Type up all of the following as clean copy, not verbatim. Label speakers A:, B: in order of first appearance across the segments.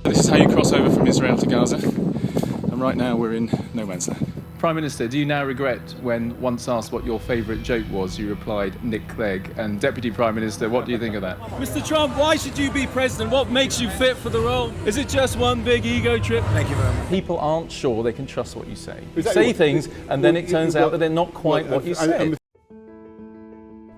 A: This is how you cross over from Israel to Gaza, and right now we're in no man's land.
B: Prime Minister, do you now regret when once asked what your favourite joke was, you replied, Nick Clegg? And Deputy Prime Minister, what do you think of that?
C: Mr. Trump, why should you be president? What makes you fit for the role? Is it just one big ego trip?
D: Thank you very much.
B: People aren't sure they can trust what you say. You say things and then it turns out that they're not quite what you said.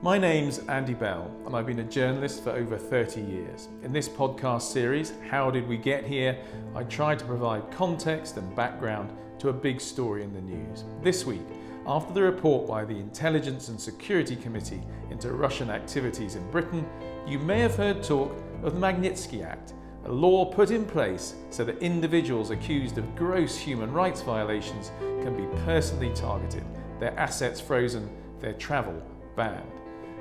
B: My name's Andy Bell and I've been a journalist for over 30 years. In this podcast series, How Did We Get Here?, I try to provide context and background to a big story in the news. This week, after the report by the Intelligence and Security Committee into Russian activities in Britain, you may have heard talk of the Magnitsky Act, a law put in place so that individuals accused of gross human rights violations can be personally targeted, their assets frozen, their travel banned.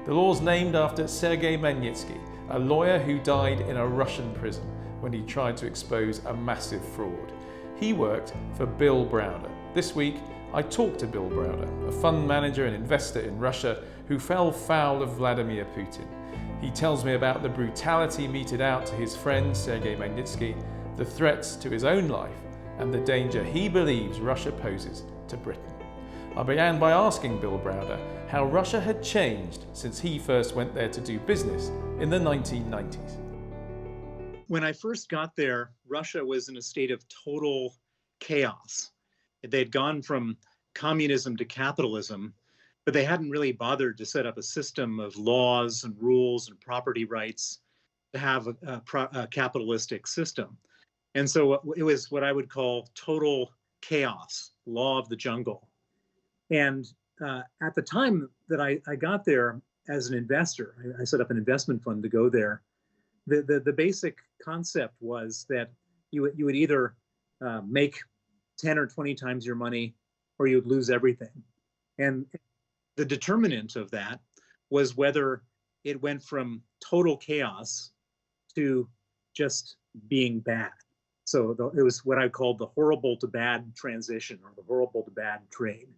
B: The law's named after Sergei Magnitsky, a lawyer who died in a Russian prison when he tried to expose a massive fraud. He worked for Bill Browder. This week, I talked to Bill Browder, a fund manager and investor in Russia who fell foul of Vladimir Putin. He tells me about the brutality meted out to his friend Sergey Magnitsky, the threats to his own life, and the danger he believes Russia poses to Britain. I began by asking Bill Browder how Russia had changed since he first went there to do business in the 1990s.
E: When I first got there, Russia was in a state of total chaos. They'd gone from communism to capitalism, but they hadn't really bothered to set up a system of laws and rules and property rights to have a capitalistic system. And so it was what I would call total chaos, law of the jungle. And at the time that I got there as an investor, I set up an investment fund to go there. The basic concept was that you would either make 10 or 20 times your money, or you would lose everything. And the determinant of that was whether it went from total chaos to just being bad. So it was what I called the horrible to bad transition, or the horrible to bad trade.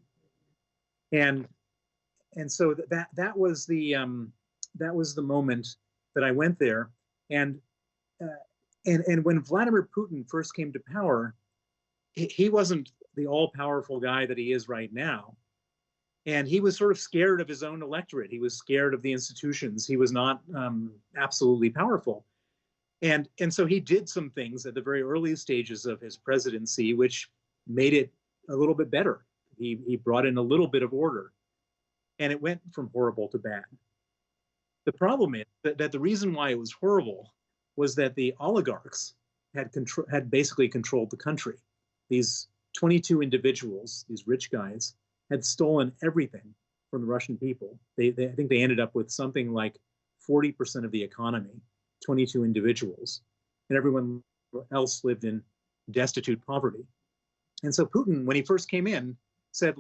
E: And so that was the moment that I went there. And when Vladimir Putin first came to power, he wasn't the all-powerful guy that he is right now. And he was sort of scared of his own electorate. He was scared of the institutions. He was not absolutely powerful. And so he did some things at the very early stages of his presidency, which made it a little bit better. He brought in a little bit of order, and it went from horrible to bad. The problem is that the reason why it was horrible was that the oligarchs had basically controlled the country. These 22 individuals, these rich guys, had stolen everything from the Russian people. I think they ended up with something like 40% of the economy, 22 individuals, and everyone else lived in destitute poverty. And so Putin, when he first came in, said,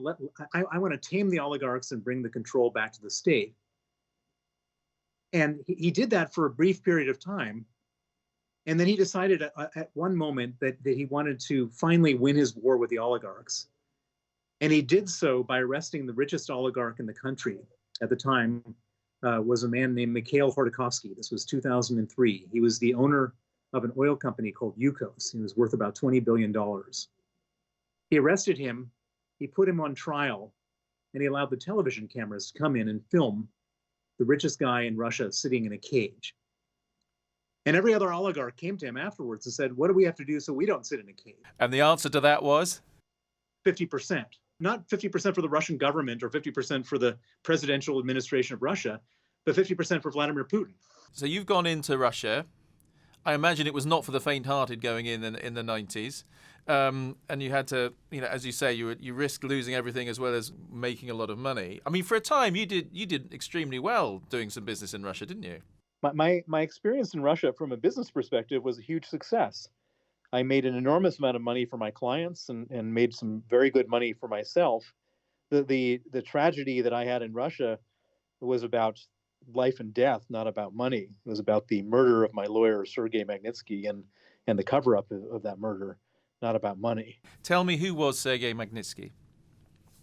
E: I want to tame the oligarchs and bring the control back to the state. And he did that for a brief period of time. And then he decided at one moment that he wanted to finally win his war with the oligarchs. And he did so by arresting the richest oligarch in the country at the time, was a man named Mikhail Khodorkovsky. This was 2003. He was the owner of an oil company called Yukos. He was worth about $20 billion. He arrested him, he put him on trial, and he allowed the television cameras to come in and film the richest guy in Russia sitting in a cage. And every other oligarch came to him afterwards and said, what do we have to do so we don't sit in a cage?
B: And the answer to that was?
E: 50%. Not 50% for the Russian government or 50% for the presidential administration of Russia, but 50% for Vladimir Putin.
B: So you've gone into Russia. I imagine it was not for the faint-hearted going in the 90s. And you had to, as you say, you risked losing everything as well as making a lot of money. I mean, for a time, you did extremely well doing some business in Russia, didn't you?
E: My experience in Russia from a business perspective was a huge success. I made an enormous amount of money for my clients and made some very good money for myself. The tragedy that I had in Russia was about life and death, not about money. It was about the murder of my lawyer, Sergei Magnitsky, and the cover-up of that murder, not about money.
B: Tell me, who was Sergei Magnitsky?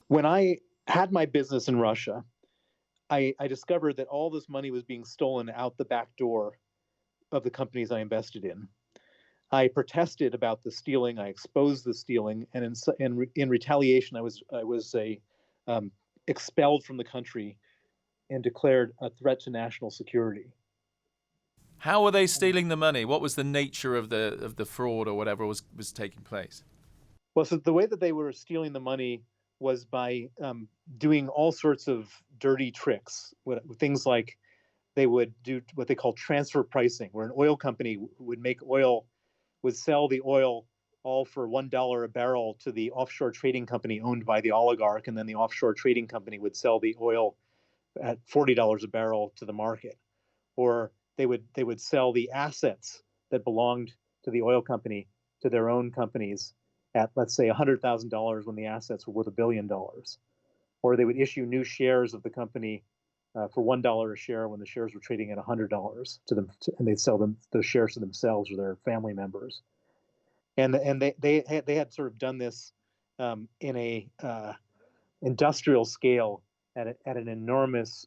E: When I had my business in Russia, I discovered that all this money was being stolen out the back door of the companies I invested in. I protested about the stealing. I exposed the stealing, and in retaliation, I was expelled from the country and declared a threat to national security.
B: How were they stealing the money? What was the nature of the fraud or whatever was taking place?
E: Well, so the way that they were stealing the money was by doing all sorts of dirty tricks. Things like they would do what they call transfer pricing, where an oil company would sell the oil all for $1 a barrel to the offshore trading company owned by the oligarch, and then the offshore trading company would sell the oil at $40 a barrel to the market. Or they would sell the assets that belonged to the oil company to their own companies at, let's say, $100,000 when the assets were worth $1 billion. Or they would issue new shares of the company for $1 a share when the shares were trading at $100 to them, and they'd sell those shares to themselves or their family members. And they had sort of done this in a industrial scale at an enormous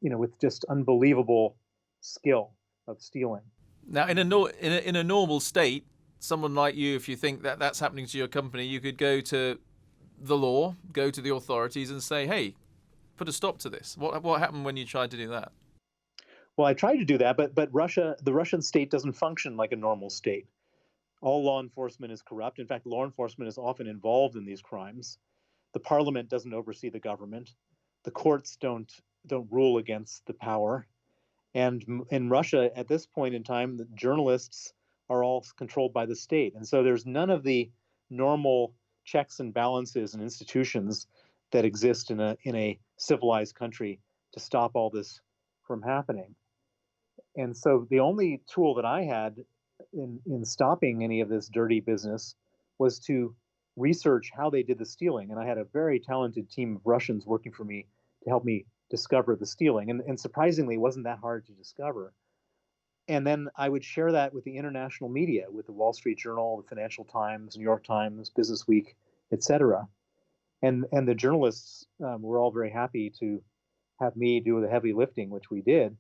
E: with just unbelievable skill of stealing.
B: Now, in a normal state, someone like you, if you think that that's happening to your company, you could go to the law, go to the authorities, and say, "Hey, put a stop to this." What happened when you tried to do that?
E: Well, I tried to do that, but the Russian state doesn't function like a normal state. All law enforcement is corrupt. In fact, law enforcement is often involved in these crimes. The parliament doesn't oversee the government. The courts don't rule against the power. And in Russia, at this point in time, the journalists are all controlled by the state. And so there's none of the normal checks and balances and institutions that exist in a civilized country to stop all this from happening. And so the only tool that I had in stopping any of this dirty business was to research how they did the stealing. And I had a very talented team of Russians working for me to help me discover the stealing. And surprisingly, it wasn't that hard to discover. And then I would share that with the international media, with the Wall Street Journal, the Financial Times, New York Times, Business Week, etc. And the journalists were all very happy to have me do the heavy lifting, which we did.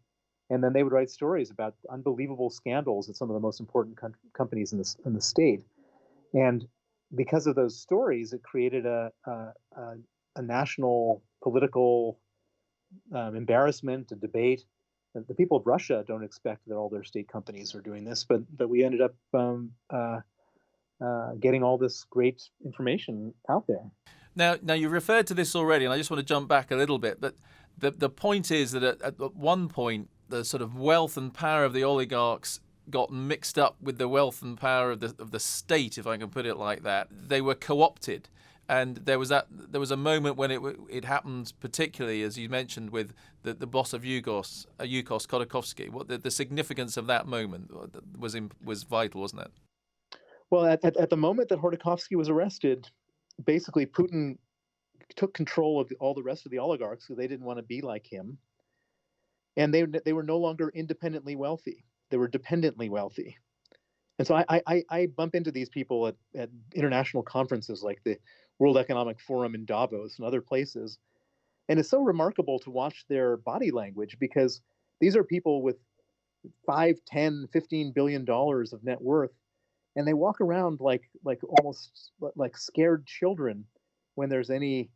E: And then they would write stories about unbelievable scandals at some of the most important companies in the state. And because of those stories, it created a national political embarrassment, a debate. The people of Russia don't expect that all their state companies are doing this, but we ended up getting all this great information out there.
B: Now you referred to this already, and I just want to jump back a little bit. But the point is that at one point, the sort of wealth and power of the oligarchs got mixed up with the wealth and power of the state, if I can put it like that. They were co-opted. And there was a moment when it happened, particularly as you mentioned with the boss of Yukos, Khodorkovsky. What the significance of that moment was vital, wasn't it?
E: Well, at the moment that Khodorkovsky was arrested, basically Putin took control of all the rest of the oligarchs because they didn't want to be like him, and they were no longer independently wealthy; they were dependently wealthy. And so I bump into these people at international conferences like the World Economic Forum in Davos and other places. And it's so remarkable to watch their body language, because these are people with $5, $10, $15 billion of net worth. And they walk around like almost like scared children when there's any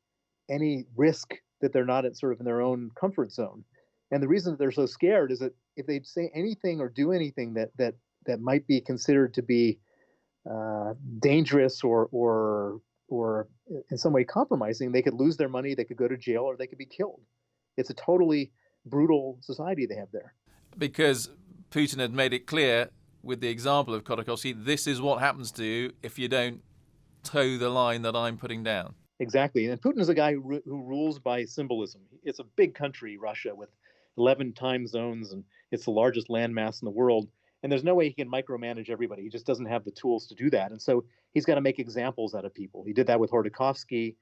E: risk that they're not at sort of in their own comfort zone. And the reason that they're so scared is that if they say anything or do anything that might be considered to be dangerous or in some way compromising, they could lose their money, they could go to jail, or they could be killed. It's a totally brutal society they have there.
B: Because Putin had made it clear with the example of Khodorkovsky, this is what happens to you if you don't toe the line that I'm putting down.
E: Exactly. And Putin is a guy who rules by symbolism. It's a big country, Russia, with 11 time zones, and it's the largest landmass in the world. And there's no way he can micromanage everybody. He just doesn't have the tools to do that. And so he's got to make examples out of people. He did that with Khodorkovsky.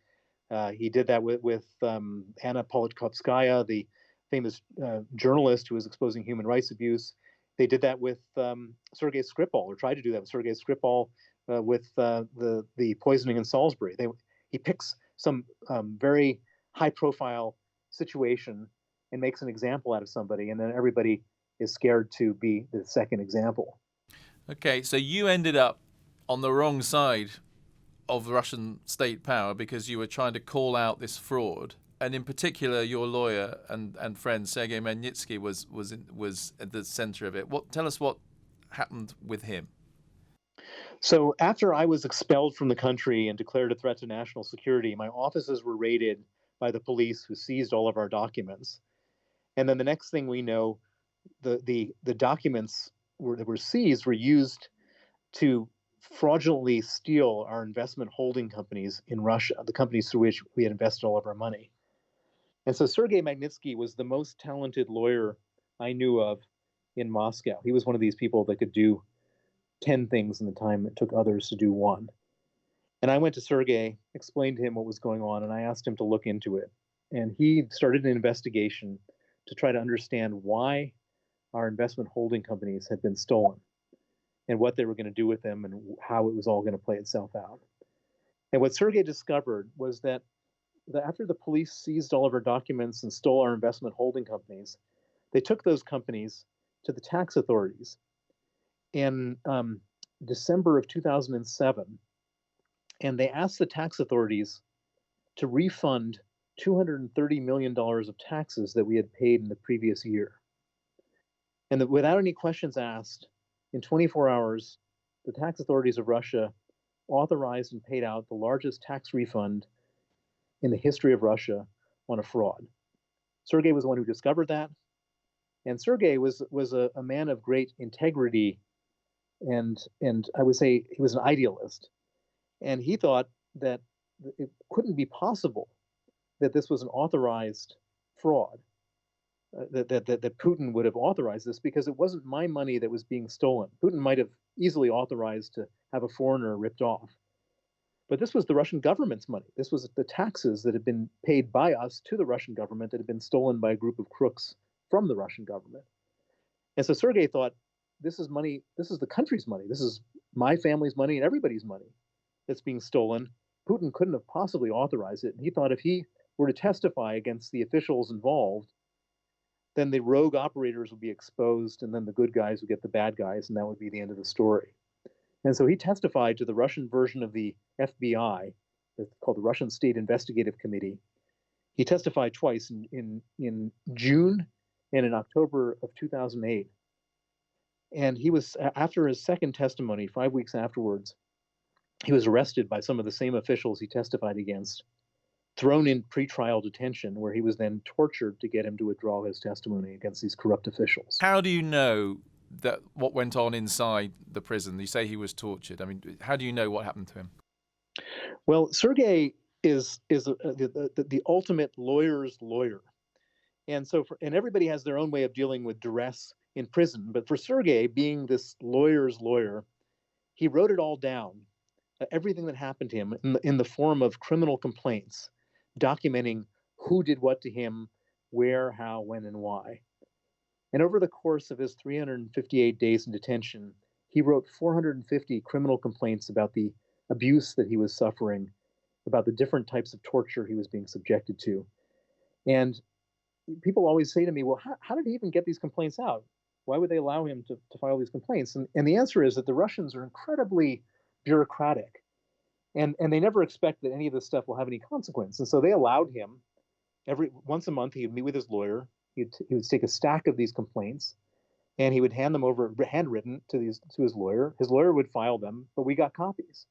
E: He did that with Anna Politkovskaya, the famous journalist who was exposing human rights abuse. They did that with Sergei Skripal, or tried to do that with Sergei Skripal with the poisoning in Salisbury. He picks some very high-profile situation and makes an example out of somebody, and then everybody is scared to be the second example.
B: Okay, so you ended up on the wrong side of Russian state power because you were trying to call out this fraud. And in particular, your lawyer and friend Sergei Magnitsky was at the center of it. Tell us what happened with him.
E: So after I was expelled from the country and declared a threat to national security, my offices were raided by the police, who seized all of our documents. And then the next thing we know, the documents that were seized were used to fraudulently steal our investment holding companies in Russia, the companies through which we had invested all of our money. And so Sergei Magnitsky was the most talented lawyer I knew of in Moscow. He was one of these people that could do 10 things in the time it took others to do one. And I went to Sergei, explained to him what was going on, and I asked him to look into it. And he started an investigation to try to understand why our investment holding companies had been stolen and what they were going to do with them and how it was all going to play itself out. And what Sergei discovered was that after the police seized all of our documents and stole our investment holding companies, they took those companies to the tax authorities in December of 2007, and they asked the tax authorities to refund $230 million of taxes that we had paid in the previous year. And that without any questions asked, in 24 hours, the tax authorities of Russia authorized and paid out the largest tax refund in the history of Russia on a fraud. Sergei was the one who discovered that. And Sergei was a man of great integrity, and I would say he was an idealist. And he thought that it couldn't be possible that this was an authorized fraud, that Putin would have authorized this, because it wasn't my money that was being stolen. Putin might have easily authorized to have a foreigner ripped off. But this was the Russian government's money. This was the taxes that had been paid by us to the Russian government that had been stolen by a group of crooks from the Russian government. And so Sergei thought, this is money, this is the country's money, this is my family's money and everybody's money that's being stolen. Putin couldn't have possibly authorized it. And he thought if he were to testify against the officials involved, then the rogue operators would be exposed, and then the good guys would get the bad guys, and that would be the end of the story. And so he testified to the Russian version of the FBI, it's called the Russian State Investigative Committee. He testified twice in June and in October of 2008. And he was, after his second testimony, 5 weeks afterwards, he was arrested by some of the same officials he testified against, thrown in pretrial detention, where he was then tortured to get him to withdraw his testimony against these corrupt officials.
B: How do you know that what went on inside the prison? You say he was tortured. I mean, how do you know what happened to him?
E: Well, Sergei is the ultimate lawyer's lawyer. And so, and everybody has their own way of dealing with duress in prison. But for Sergei, being this lawyer's lawyer, he wrote it all down, everything that happened to him in the form of criminal complaints, documenting who did what to him, where, how, when, and why. And over the course of his 358 days in detention, he wrote 450 criminal complaints about the abuse that he was suffering, about the different types of torture he was being subjected to. And people always say to me, well, how did he even get these complaints out? Why would they allow him to file these complaints? And the answer is that the Russians are incredibly bureaucratic. And they never expect that any of this stuff will have any consequence. And so they allowed him, once a month, he would meet with his lawyer. He would take a stack of these complaints, and he would hand them over handwritten to his lawyer. His lawyer would file them, but we got copies.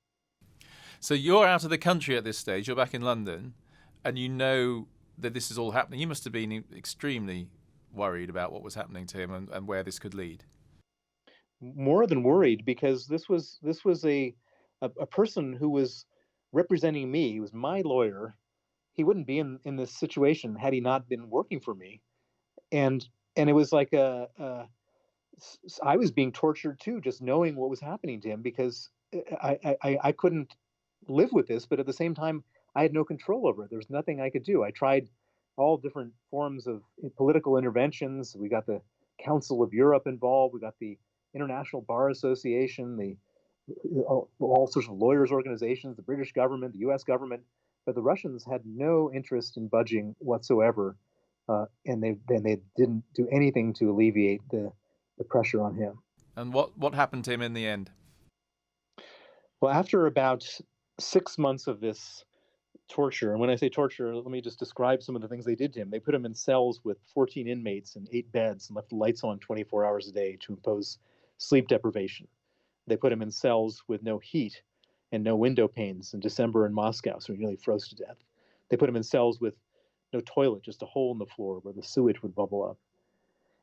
B: So you're out of the country at this stage. You're back in London, and you know that this is all happening. You must have been extremely worried about what was happening to him and where this could lead.
E: More than worried, because this was a person who was representing me. He was my lawyer. He wouldn't be in this situation had he not been working for me. And it was like I was being tortured too, just knowing what was happening to him, because I couldn't live with this, but at the same time, I had no control over it. There was nothing I could do. I tried all different forms of political interventions. We got the Council of Europe involved. We got the International Bar Association, all sorts of lawyers organizations, the British government, the US government, but the Russians had no interest in budging whatsoever. And they didn't do anything to alleviate the pressure on him.
B: And what happened to him in the end?
E: Well, after about 6 months of this torture, and when I say torture, let me just describe some of the things they did to him. They put him in cells with 14 inmates and 8 beds and left the lights on 24 hours a day to impose sleep deprivation. They put him in cells with no heat and no window panes in December in Moscow, so he nearly froze to death. They put him in cells with no toilet, just a hole in the floor where the sewage would bubble up.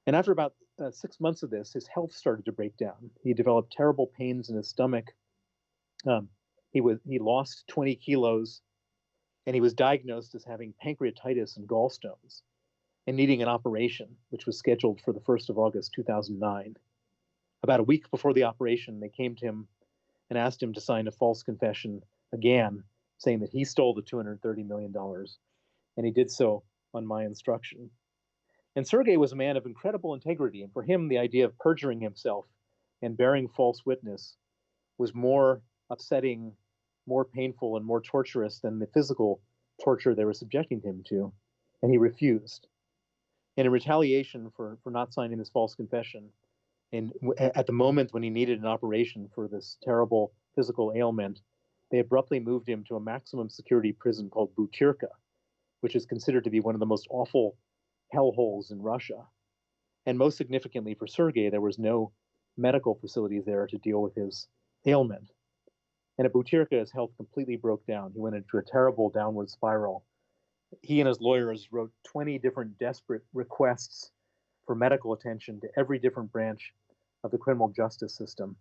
E: And after about 6 months of this, his health started to break down. He developed terrible pains in his stomach. He lost 20 kilos, and he was diagnosed as having pancreatitis and gallstones and needing an operation, which was scheduled for the 1st of August, 2009. About a week before the operation, they came to him and asked him to sign a false confession again, saying that he stole the $230 million, and he did so on my instruction. And Sergei was a man of incredible integrity, and for him, the idea of perjuring himself and bearing false witness was more upsetting, more painful, and more torturous than the physical torture they were subjecting him to, and he refused. And in retaliation for not signing this false confession, and at the moment when he needed an operation for this terrible physical ailment, they abruptly moved him to a maximum security prison called Butyrka, which is considered to be one of the most awful hellholes in Russia. And most significantly for Sergei, there was no medical facilities there to deal with his ailment. And at Butyrka, his health completely broke down. He went into a terrible downward spiral. He and his lawyers wrote 20 different desperate requests for medical attention to every different branch of the criminal justice system.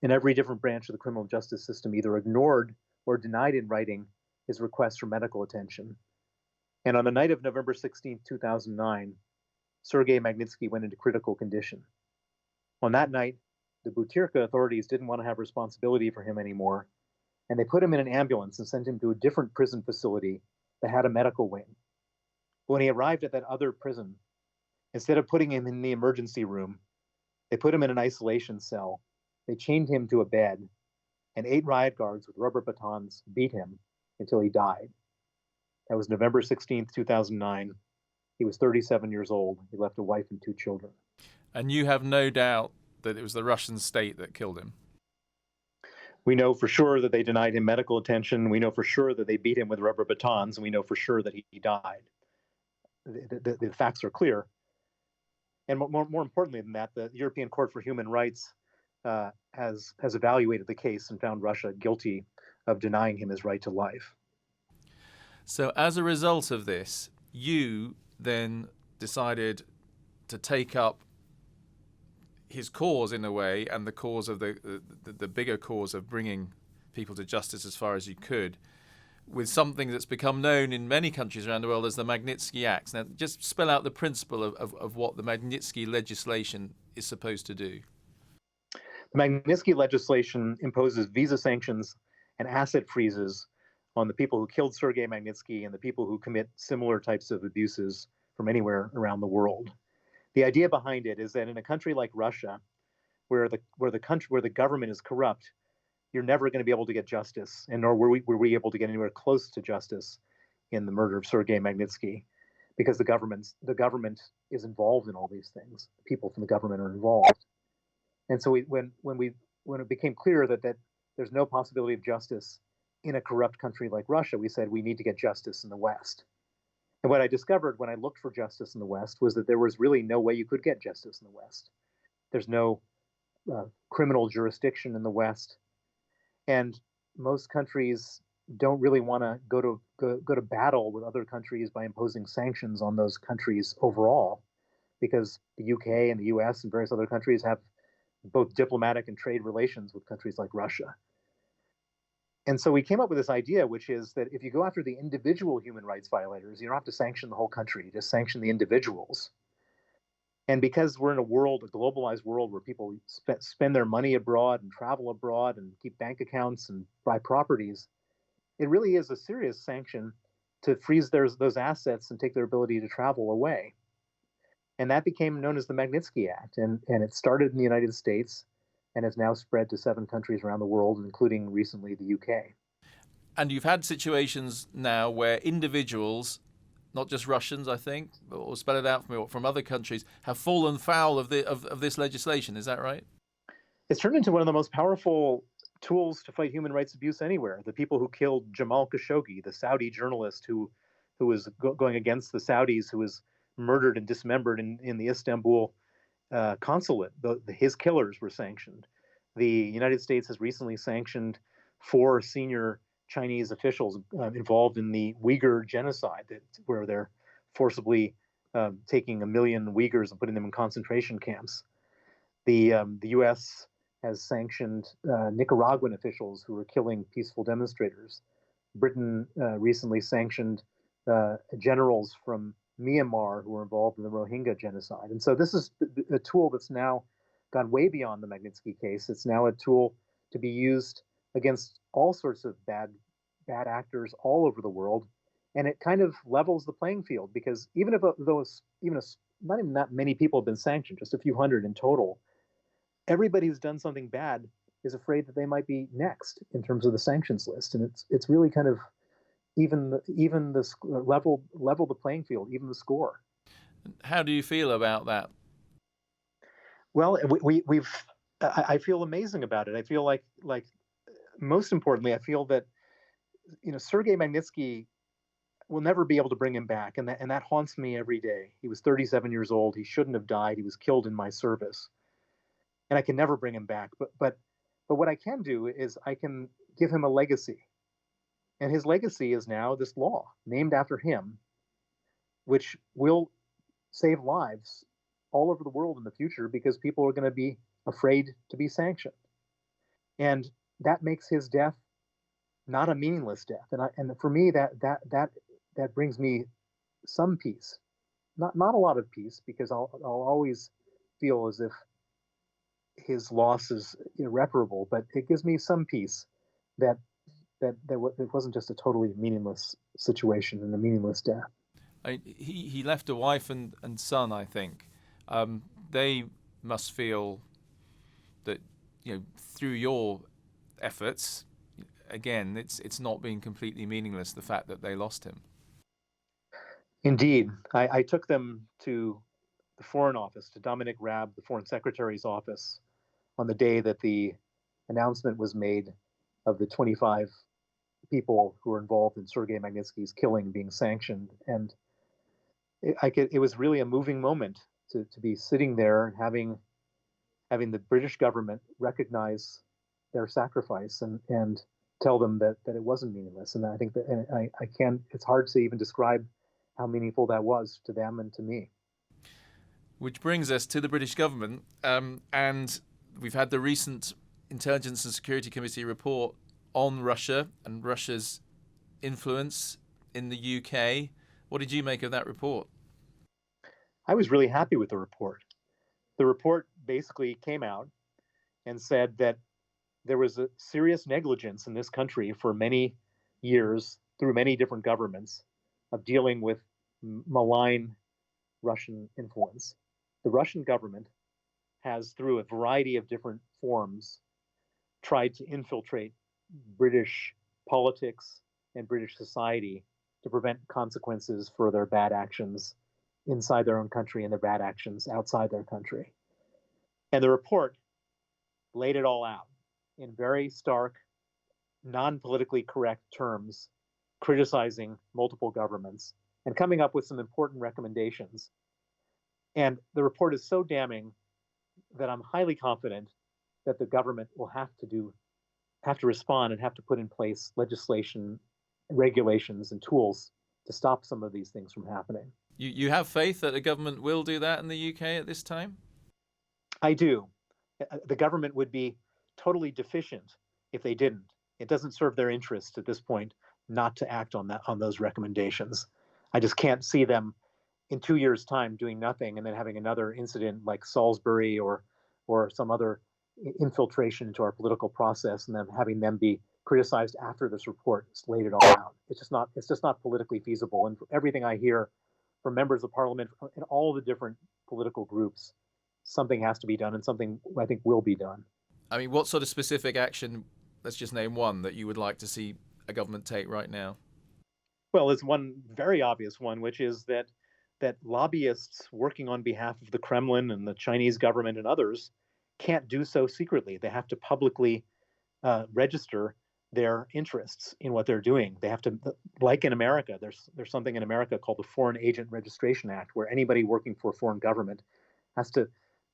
E: And every different branch of the criminal justice system either ignored or denied in writing his request for medical attention. And on the night of November 16, 2009, Sergei Magnitsky went into critical condition. On that night, the Butyrka authorities didn't want to have responsibility for him anymore, and they put him in an ambulance and sent him to a different prison facility that had a medical wing. When he arrived at that other prison, instead of putting him in the emergency room, they put him in an isolation cell. They chained him to a bed, and 8 riot guards with rubber batons beat him until he died. That was November 16th, 2009. He was 37 years old. He left a wife and 2 children.
B: And you have no doubt that it was the Russian state that killed him?
E: We know for sure that they denied him medical attention. We know for sure that they beat him with rubber batons, and we know for sure that he died. The facts are clear. And more importantly than that, the European Court for Human Rights has evaluated the case and found Russia guilty of denying him his right to life.
B: So as a result of this, you then decided to take up his cause in a way, and the cause of the bigger cause of bringing people to justice as far as you could, with something that's become known in many countries around the world as the Magnitsky Act. Now, just spell out the principle of what the Magnitsky legislation is supposed to do.
E: The Magnitsky legislation imposes visa sanctions and asset freezes on the people who killed Sergei Magnitsky and the people who commit similar types of abuses from anywhere around the world. The idea behind it is that in a country like Russia, where the government is corrupt, you're never going to be able to get justice, and nor were we able to get anywhere close to justice in the murder of Sergei Magnitsky, because the government is involved in all these things. The people from the government are involved, and so when it became clear that there's no possibility of justice in a corrupt country like Russia, we said we need to get justice in the West. And what I discovered when I looked for justice in the West was that there was really no way you could get justice in the West. There's no criminal jurisdiction in the West, and most countries don't really want to go to battle with other countries by imposing sanctions on those countries overall, because the UK and the US and various other countries have both diplomatic and trade relations with countries like Russia. And so we came up with this idea, which is that if you go after the individual human rights violators, you don't have to sanction the whole country, you just sanction the individuals. And because we're in a globalized world where people spend their money abroad and travel abroad and keep bank accounts and buy properties, it really is a serious sanction to freeze those assets and take their ability to travel away. And that became known as the Magnitsky Act. And it started in the United States and has now spread to 7 countries around the world, including recently the UK.
B: And you've had situations now where individuals, not just Russians, I think, or spell it out from other countries, have fallen foul of this legislation. Is that right?
E: It's turned into one of the most powerful tools to fight human rights abuse anywhere. The people who killed Jamal Khashoggi, the Saudi journalist who was going against the Saudis, who was murdered and dismembered in the Istanbul consulate. His killers were sanctioned. The United States has recently sanctioned 4 senior Chinese officials involved in the Uyghur genocide, where they're forcibly taking 1 million Uyghurs and putting them in concentration camps. The U.S. has sanctioned Nicaraguan officials who were killing peaceful demonstrators. Britain recently sanctioned generals from Myanmar who were involved in the Rohingya genocide. And so this is a tool that's now gone way beyond the Magnitsky case. It's now a tool to be used against all sorts of bad actors all over the world. And it kind of levels the playing field, because even if not even that many people have been sanctioned, just a few hundred in total, everybody who's done something bad is afraid that they might be next in terms of the sanctions list. And it's really kind of even the level the playing field, even the score.
B: How do you feel about that?
E: Well, I feel amazing about it. I feel like most importantly, I feel that Sergei Magnitsky will never be able to bring him back, and that haunts me every day. He was 37 years old. He shouldn't have died. He was killed in my service, and I can never bring him back. But what I can do is I can give him a legacy. And his legacy is now this law named after him, which will save lives all over the world in the future, because people are going to be afraid to be sanctioned. And that makes his death not a meaningless death. And for me, that brings me some peace, not a lot of peace, because I'll always feel as if his loss is irreparable, but it gives me some peace that it wasn't just a totally meaningless situation and a meaningless death.
B: He left a wife and son, I think. They must feel that through your efforts, again, it's not been completely meaningless, the fact that they lost him.
E: Indeed. I took them to the Foreign Office, to Dominic Raab, the Foreign Secretary's office, on the day that the announcement was made of the 25 people who were involved in Sergei Magnitsky's killing being sanctioned. And it was really a moving moment to be sitting there and having the British government recognize their sacrifice and tell them that it wasn't meaningless. And I think that it's hard to even describe how meaningful that was to them and to me.
B: Which brings us to the British government, and we've had the recent Intelligence and Security Committee report on Russia and Russia's influence in the UK. What did you make of that report?
E: I was really happy with the report. The report basically came out and said that there was a serious negligence in this country for many years, through many different governments, of dealing with malign Russian influence. The Russian government has, through a variety of different forms, tried to infiltrate British politics and British society to prevent consequences for their bad actions inside their own country and their bad actions outside their country. And the report laid it all out in very stark, non-politically correct terms, criticizing multiple governments and coming up with some important recommendations. And the report is so damning that I'm highly confident that the government will have to respond and have to put in place legislation, regulations, and tools to stop some of these things from happening.
B: You have faith that the government will do that in the UK at this time?
E: I do. The government would be totally deficient if they didn't. It doesn't serve their interests at this point not to act on those recommendations. I just can't see them in 2 years' time doing nothing and then having another incident like Salisbury or some other infiltration into our political process, and then having them be criticized after this report laid it all out. It's just not politically feasible. And everything I hear from members of parliament in all the different political groups, something has to be done, and something I think will be done.
B: I mean, what sort of specific action, let's just name one, that you would like to see a government take right now?
E: Well, there's one very obvious one, which is that lobbyists working on behalf of the Kremlin and the Chinese government and others can't do so secretly. They have to publicly register their interests in what they're doing. They have to, like in America, there's something in America called the Foreign Agent Registration Act, where anybody working for a foreign government has to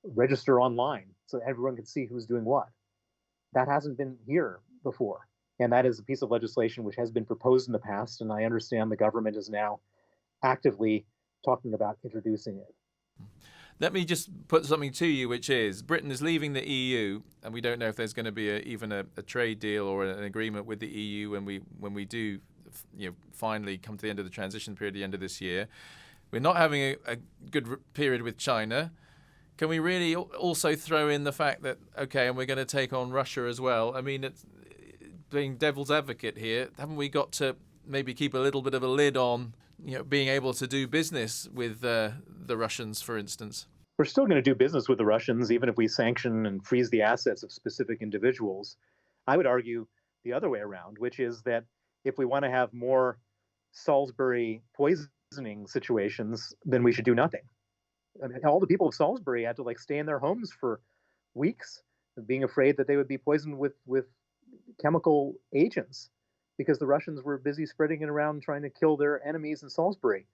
E: register online so everyone can see who's doing what. That hasn't been here before. And that is a piece of legislation which has been proposed in the past, and I understand the government is now actively talking about introducing it.
B: Let me just put something to you, which is Britain is leaving the EU, and we don't know if there's going to be even a trade deal or an agreement with the EU when we do, finally come to the end of the transition period at the end of this year. We're not having a good period with China. Can we really also throw in the fact that, okay, and we're going to take on Russia as well? I mean, it's being devil's advocate here. Haven't we got to maybe keep a little bit of a lid on being able to do business with the Russians, for instance?
E: We're still going to do business with the Russians, even if we sanction and freeze the assets of specific individuals. I would argue the other way around, which is that if we want to have more Salisbury poisoning situations, then we should do nothing. I mean, all the people of Salisbury had to stay in their homes for weeks, being afraid that they would be poisoned with chemical agents, because the Russians were busy spreading it around trying to kill their enemies in Salisbury.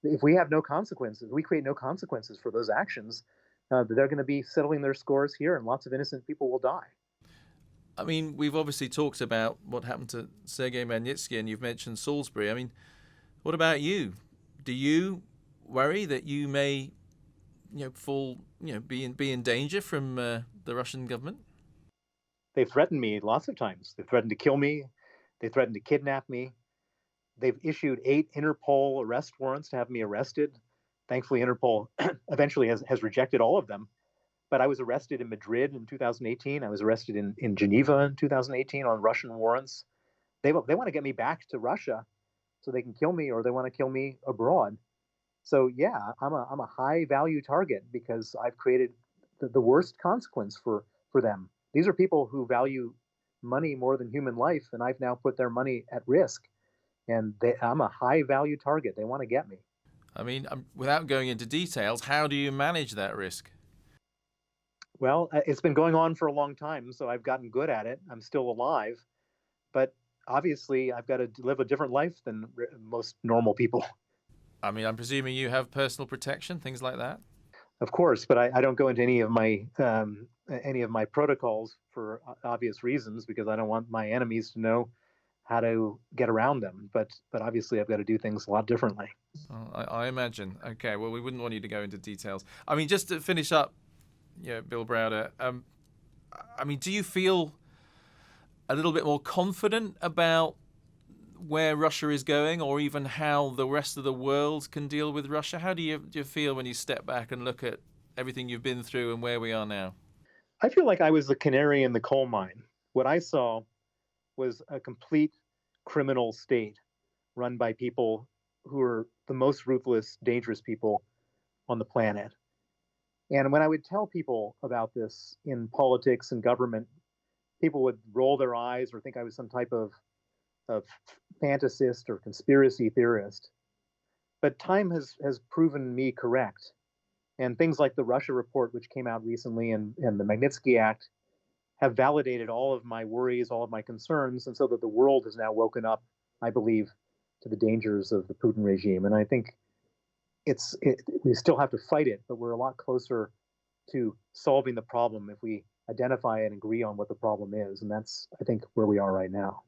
E: If we have no consequences, we create no consequences for those actions, they're going to be settling their scores here, and lots of innocent people will die.
B: I mean, we've obviously talked about what happened to Sergei Magnitsky, and you've mentioned Salisbury. I mean, what about you? Do you worry that you may, be in danger from the Russian government?
E: They've threatened me lots of times. They've threatened to kill me. They threatened to kidnap me. They've issued 8 Interpol arrest warrants to have me arrested. Thankfully, Interpol eventually has rejected all of them. But I was arrested in Madrid in 2018. I was arrested in Geneva in 2018 on Russian warrants. They want to get me back to Russia so they can kill me, or they want to kill me abroad. So yeah, I'm a high value target because I've created the worst consequence for them. These are people who value money more than human life, and I've now put their money at risk. And I'm a high value target. They want to get me.
B: I mean, without going into details, how do you manage that risk?
E: Well, it's been going on for a long time, so I've gotten good at it. I'm still alive, but obviously I've got to live a different life than most normal people.
B: I mean, I'm presuming you have personal protection, things like that?
E: Of course, but I don't go into any of my protocols for obvious reasons, because I don't want my enemies to know how to get around them. But obviously I've got to do things a lot differently.
B: Oh, I imagine. Okay, well, we wouldn't want you to go into details. I mean, just to finish up, Bill Browder, I mean, do you feel a little bit more confident about where Russia is going, or even how the rest of the world can deal with Russia? How do you feel when you step back and look at everything you've been through and where we are now?
E: I feel like I was the canary in the coal mine. What I saw was a complete criminal state run by people who are the most ruthless, dangerous people on the planet. And when I would tell people about this in politics and government, people would roll their eyes or think I was some type of fantasist or conspiracy theorist. But time has proven me correct. And things like the Russia report, which came out recently, and the Magnitsky Act, have validated all of my worries, all of my concerns, and so that the world has now woken up, I believe, to the dangers of the Putin regime. And I think we still have to fight it, but we're a lot closer to solving the problem if we identify and agree on what the problem is. And that's, I think, where we are right now.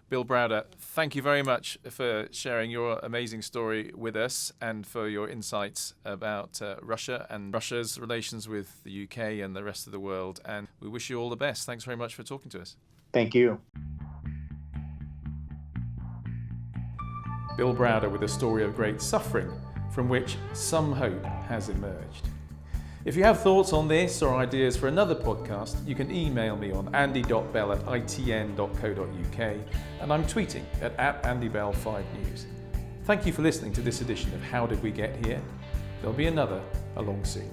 B: Bill Browder, thank you very much for sharing your amazing story with us and for your insights about Russia and Russia's relations with the UK and the rest of the world. And we wish you all the best. Thanks very much for talking to us.
E: Thank you.
B: Bill Browder with a story of great suffering from which some hope has emerged. If you have thoughts on this or ideas for another podcast, you can email me on andy.bell@itn.co.uk, and I'm tweeting at @AndyBell5News. Thank you for listening to this edition of How Did We Get Here? There'll be another along soon.